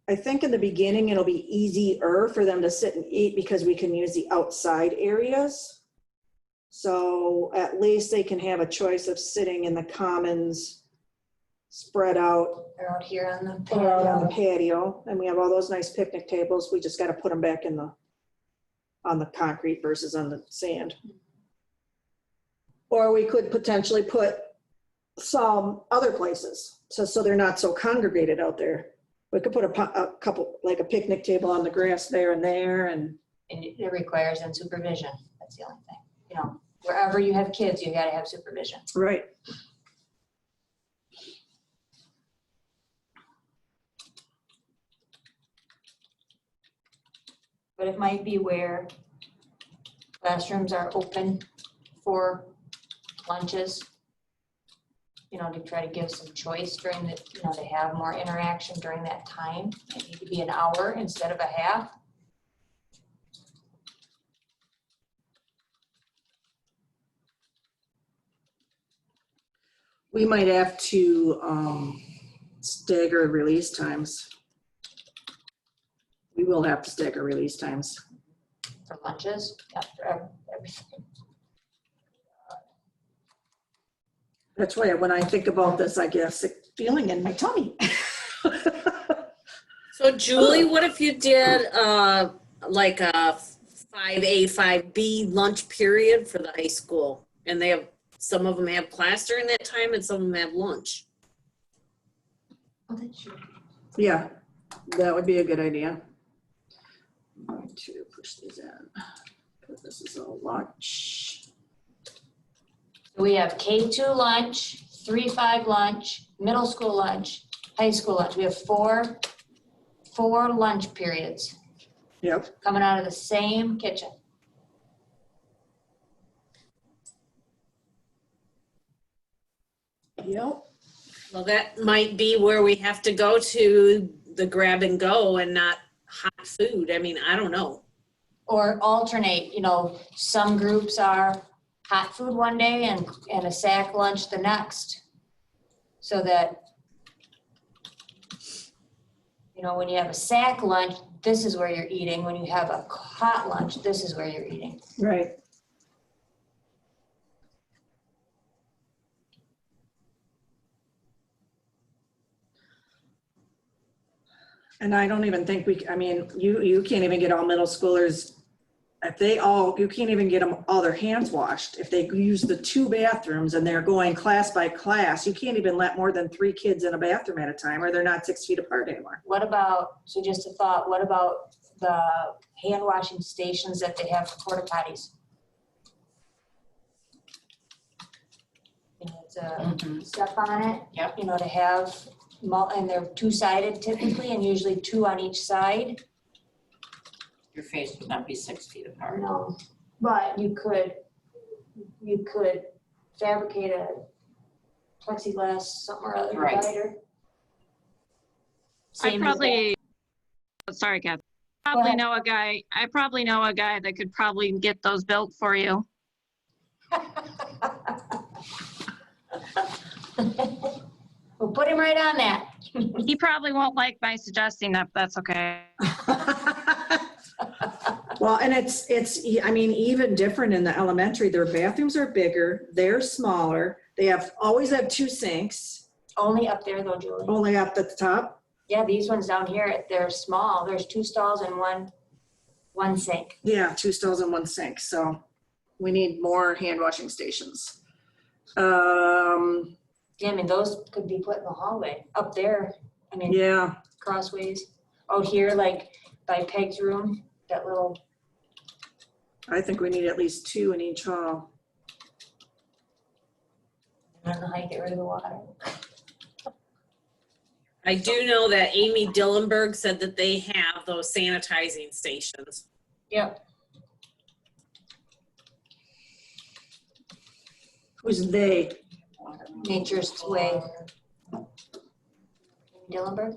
I think in the beginning, it'll be easier for them to sit and eat because we can use the outside areas. So at least they can have a choice of sitting in the commons, spread out. They're out here on the Or out on the patio. patio, and we have all those nice picnic tables. We just gotta put them back in on the concrete versus on the sand. Or we could potentially put some other places, so they're not so congregated out there. We could put a couple, like a picnic table on the grass there, and And it requires then supervision. That's the only thing. You know, wherever you have kids, you gotta have supervision. Right. But it might be where classrooms are open for lunches, you know, to try to give some choice during the, you know, to have more interaction during that time. It need to be an hour instead of a half. We might have to stagger release times. We will have to stagger release times. For lunches, after everything. That's why when I think about this, I get a sick feeling in my tummy. So Julie, what if you did like a 5A, 5B lunch period for the high school? And they have, some of them have class during that time and some of them have lunch. Oh, that's true. Yeah, that would be a good idea. I'm going to push these in, because this is a lunch. We have K2 lunch, 3-5 lunch, middle school lunch, high school lunch. We have four lunch periods Yep. coming out of the same kitchen. Yep. Well, that might be where we have to go to the grab and go and not hot food. I mean, I don't know. Or alternate, you know, some groups are hot food one day and a sack lunch the next. So that, you know, when you have a sack lunch, this is where you're eating. When you have a hot lunch, this is where you're eating. Right. And I don't even think I mean, you can't even get all middle schoolers, you can't even get them all their hands washed. If they use the 2 bathrooms and they're going class by class, you can't even let more than 3 kids in a bathroom at a time, or they're not 6 feet apart anymore. What about, so just a thought, what about the hand washing stations that they have for porta potties? And it's a step on it. Yep. You know, to have, and they're 2-sided typically, and usually 2 on each side. Your face would not be 6 feet apart. No, but you could fabricate a plexiglass, something or other Right. divider. I Same as probably, sorry, Kath. I probably know a guy that could probably get those built for you. We'll put him right on that. He probably won't like my suggesting that, but that's okay. Well, and it's, I mean, even different in the elementary, their bathrooms are bigger, they're smaller, they always have 2 sinks, Only up there though, Julie. only up at the top. Yeah, these ones down here, they're small. There's 2 stalls and one sink. Yeah, 2 stalls and 1 sink, so we need more hand washing stations. Yeah, Yeah, I mean, those could be put in the hallway up there. I mean, crossways. Out here, like by Peg's room, that little, I think we need at least 2 in each hall. I don't know how you get rid of the water. I do know that Amy Dillenberg said that they have those sanitizing stations. Yep. Who's they? Nature's Way. Dillenberg?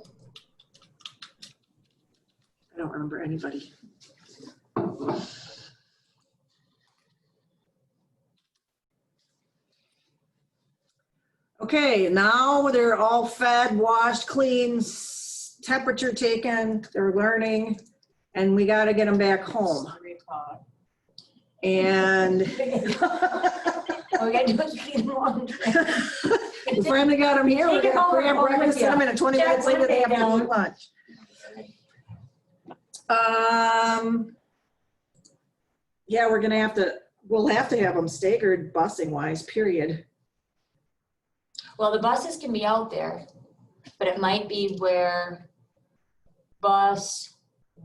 I don't remember anybody. Okay, now they're all fed, washed, clean, temperature taken, they're learning, and we gotta get them back home. 3 o'clock. And All we gotta do is feed them laundry. we finally got them here, we're Take it gonna home, have home with breakfast in ya. them, and 20 Check minutes later, they have to Monday eat lunch. Yeah, we're gonna have to, we'll have to have them staggered busing wise, period. Well, the buses can be out there, but it might be where bus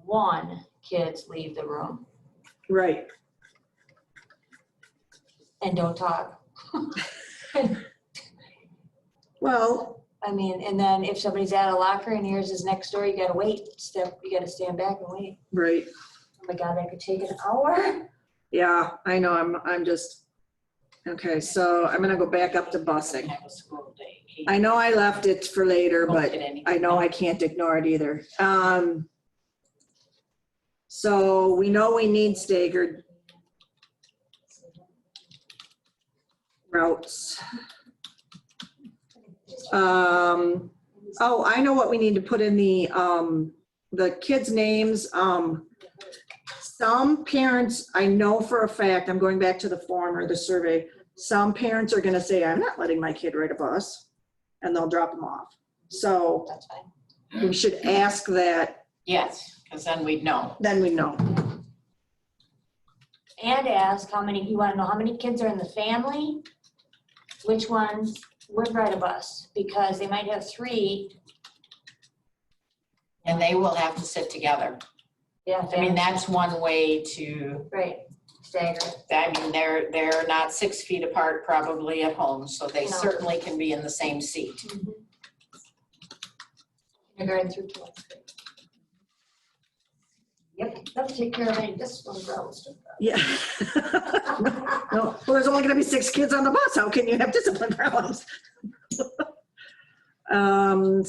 1 kids leave the room Right. and don't talk. Well, I mean, and then if somebody's at a locker and yours is next door, you gotta wait, you gotta stand back and wait. right. Oh my God, that could take an hour. Yeah, I know, I'm just, okay, so I'm gonna go back up to busing. Have a school day. I know I left it for later, Won't but get anything I know done. I can't ignore it either. So we know we need staggered routes. Oh, I know what we need to put in the kids' names. Some parents, I know for a fact, I'm going back to the form or the survey, some parents are gonna say, I'm not letting my kid ride a bus, and they'll drop them off. So That's fine. we should ask that, Yes, because then we'd know. then we know. And ask how many, you wanna know how many kids are in the family? Which ones would ride a bus? Because they might have 3. And they will have to sit together. Yeah, I mean, that's one way to, right, stagger. I mean, they're not 6 feet apart probably at home, so they No. certainly can be in the same seat. Kindergarten through 12th grade. Yep, that'll take care of any discipline problems. Yeah. No, well, there's only gonna be 6 kids on the bus. How can you have discipline problems?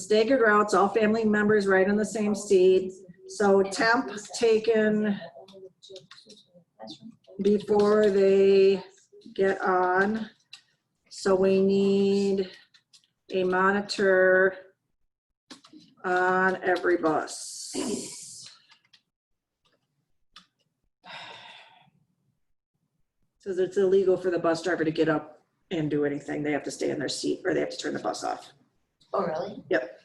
Staggered routes, all family members right in the same seat. So temp taken before they get on. So we need a monitor on every bus. Says it's illegal for the bus driver to get up and do anything. They have to stay in their seat or they have to turn the bus off. Oh, really? Yep.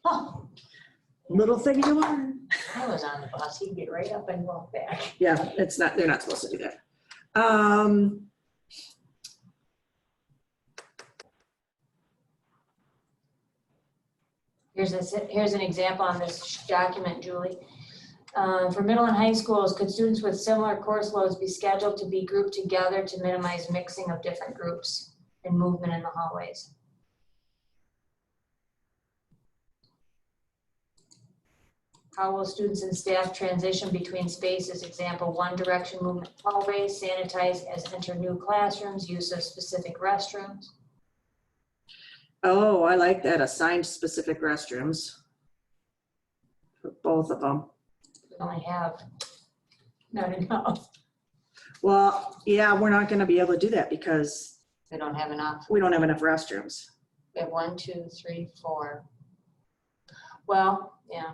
Oh, Little thing you learn. I was on the bus, he'd get right up and walk back. Yeah, it's not, they're not supposed to do that. Here's an example on this document, Julie. For middle and high schools, could students with similar course loads be scheduled to be grouped together to minimize mixing of different groups and movement in the hallways? How will students and staff transition between spaces? Example, one direction movement hallways, sanitize as enter new classrooms, use of specific restrooms. Oh, I like that. Assigned specific restrooms. For both of them. We only have not enough. Well, yeah, we're not gonna be able to do that because We don't have enough. we don't have enough restrooms. We have 1, 2, 3, 4. Well, yeah.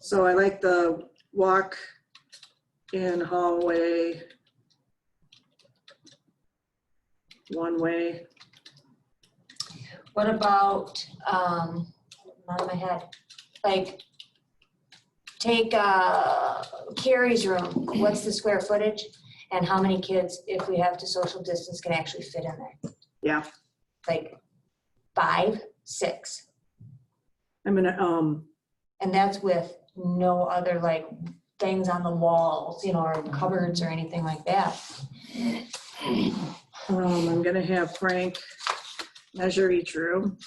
So I like the walk in hallway. One way. What about, out of my head, like, take Carrie's room, what's the square footage? And how many kids, if we have to social distance, can actually fit in there? Yeah. Like 5, 6. I'm gonna, And that's with no other like things on the walls, you know, or cupboards or anything like that. I'm gonna have Frank measure each room.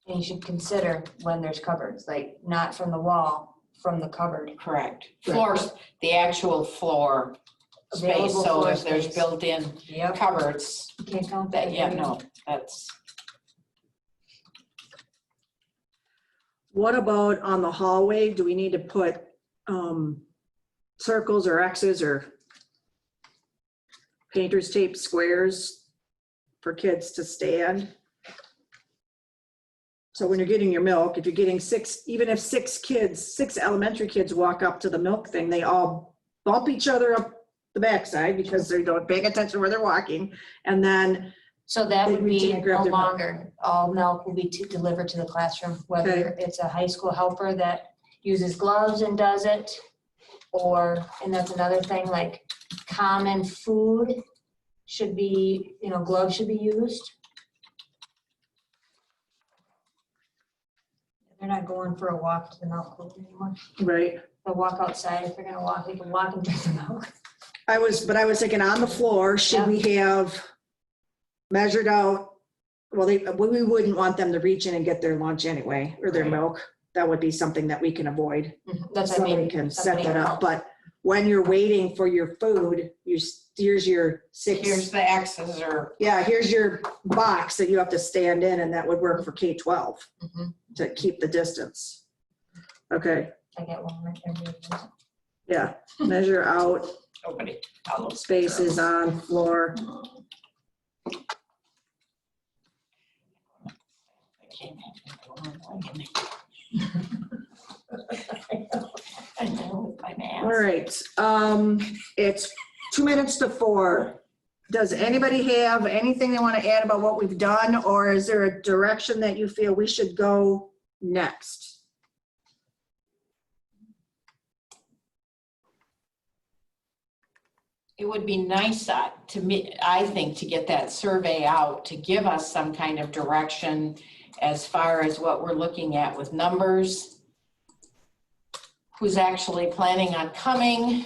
And you should consider when there's cupboards, like not from the wall, from the cupboard. Correct. Floors, the actual floor space, Available so floor if there's space. built-in Yep. cupboards, You can't count that. that, yeah, no, that's, What about on the hallway? Do we need to put circles or X's or painter's tape squares for kids to stand. So when you're getting your milk, if you're getting six, even if six elementary kids walk up to the milk thing, they all bump each other up the backside because they don't pay attention where they're walking. And then So that They would reach in be and grab no their milk. longer, all milk will be delivered to the classroom, whether it's a high school helper that uses gloves and does it, or, and that's another thing, like common food should be, gloves should be used. They're not going for a walk to the milk coop anymore. right. They'll walk outside. If they're gonna walk, they can walk and drink the milk. But I was thinking on the floor, should we have measured out, well, we wouldn't want them to reach in and get their lunch anyway, or their milk. That would be something that we can avoid. That's what I mean. Somebody can set somebody that up, else. but when you're waiting for your food, here's your Here's six, the X's or, yeah, here's your box that you have to stand in, and that would work for K-12 Mhm. to keep the distance. Okay, I get one right every day. yeah, measure out nobody. all those spaces on floor. I know, by math. All right, it's 2 minutes to 4. Does anybody have anything they want to add about what we've done, or is there a direction that you feel we should go next? It would be nice to me, I think, to get that survey out, to give us some kind of direction as far as what we're looking at with numbers, who's actually planning on coming.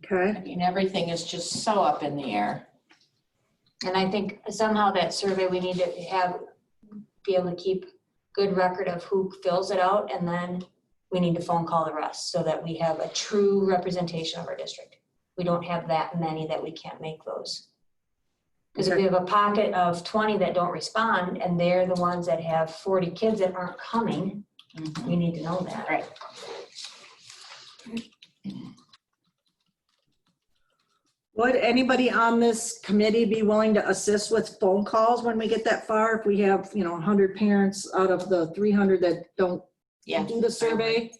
Okay. I mean, everything is just so up in the air. And I think somehow that survey, we need to be able to keep good record of who fills it out, and then we need to phone call the rest so that we have a true representation of our district. We don't have that many that we can't make those. Because if we have a pocket of 20 that don't respond, and they're the ones that have 40 kids that aren't coming, we need to know that. Right. Would anybody on this committee be willing to assist with phone calls when we get that far? If we have, 100 parents out of the 300 that don't Yeah. do the survey?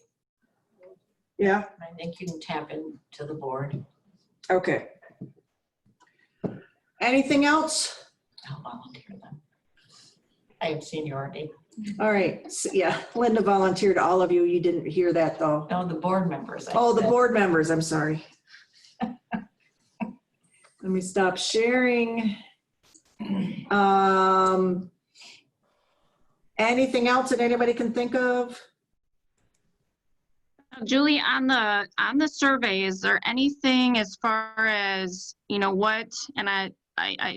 Yeah, I think you can tap into the board. okay. Anything else? I'll volunteer them. I have seniority. All right, yeah, Linda volunteered all of you. You didn't hear that though. No, the board members. I Oh, the said. board members, I'm sorry. Let me stop sharing. Anything else that anybody can think of? Julie, on the survey, is there anything as far as, what, and I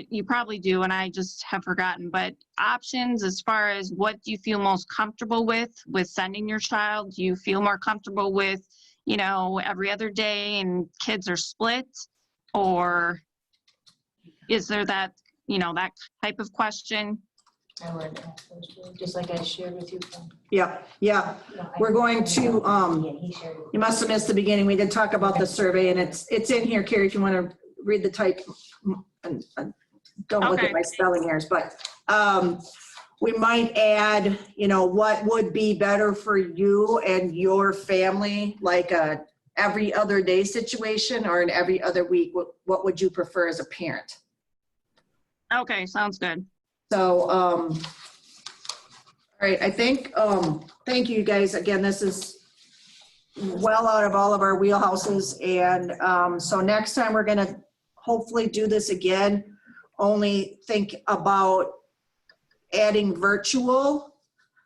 you probably do, and I just have forgotten, but options as far as what do you feel most comfortable with sending your child? Do you feel more comfortable with, every other day and kids are split? Or is there that, that type of question? I would ask those two, just like I shared with you. Yeah. We're going to, you must have missed the beginning. We did talk about the survey, and it's in here, Carrie, if you want to read the type. And don't look at Okay. my spelling errors, but we might add, what would be better for you and your family, like a every other day situation or an every other week. What would you prefer as a parent? Okay, sounds good. So, all right, I think, thank you guys. Again, this is well out of all of our wheelhouses. And so next time we're gonna hopefully do this again, only think about adding virtual.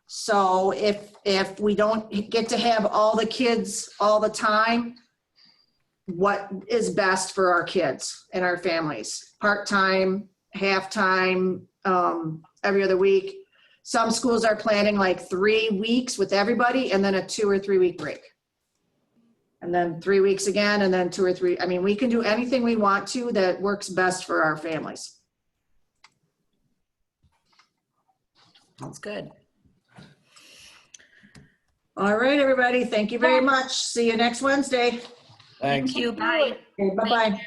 So if we don't get to have all the kids all the time, what is best for our kids and our families? Part-time, half-time, every other week. Some schools are planning like 3 weeks with everybody and then a 2 or 3 week break. And then 3 weeks again, and then 2 or 3. I mean, we can do anything we want to that works best for our families. Sounds good. All right, everybody. Thank you very much. See you next Wednesday. Thanks. Thank you, bye. Okay, bye-bye.